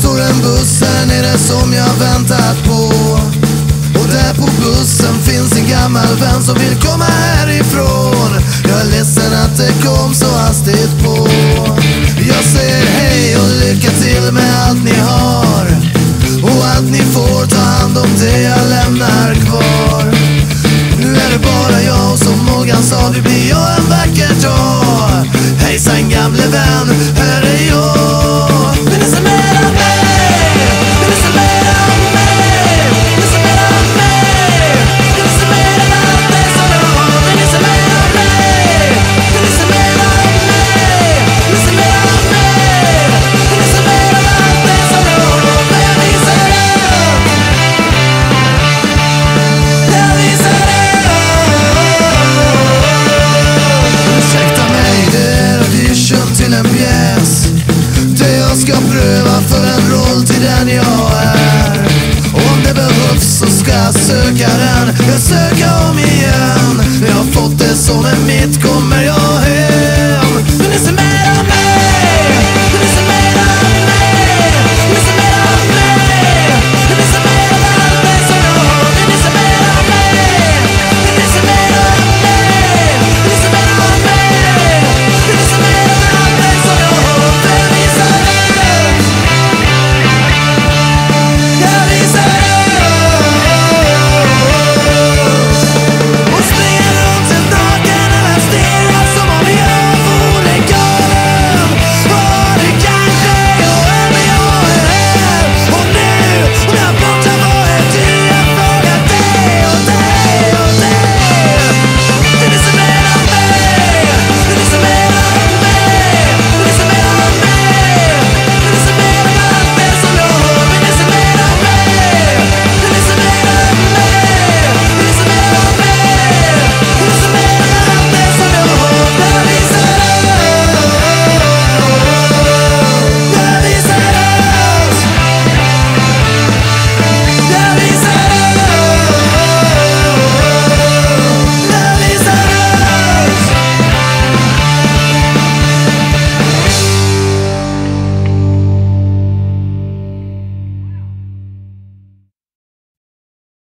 står en buss här nere som jag väntat på. Och där på bussen finns en gammal vän som vill komma härifrån. Jag är ledsen att det kom så hastigt på. Jag säger hej och lycka till med allt ni har, och att ni får ta hand om det jag lämnar kvar. Nu är det bara jag, och som Morgan sa, det blir jag en vacker dag. Hejsan gamle vän, här är jag. Vill ni se mer av mig? Vill ni se mer av mig? Vill ni se mer av mig? Vill ni se mer av allt det som jag har? Vill ni se mer av mig? Vill ni se mer av mig? Vill ni se mer av mig? Vill ni se mer av allt det som jag har? Jag visar upp. Jag visar upp. Ursäkta mig, det är audition till en pjäs där jag ska pröva för en roll till den jag är. Och om det behövs så ska jag söka den. Jag söker om igen. Jag har fått det som är mitt, kommer jag hem.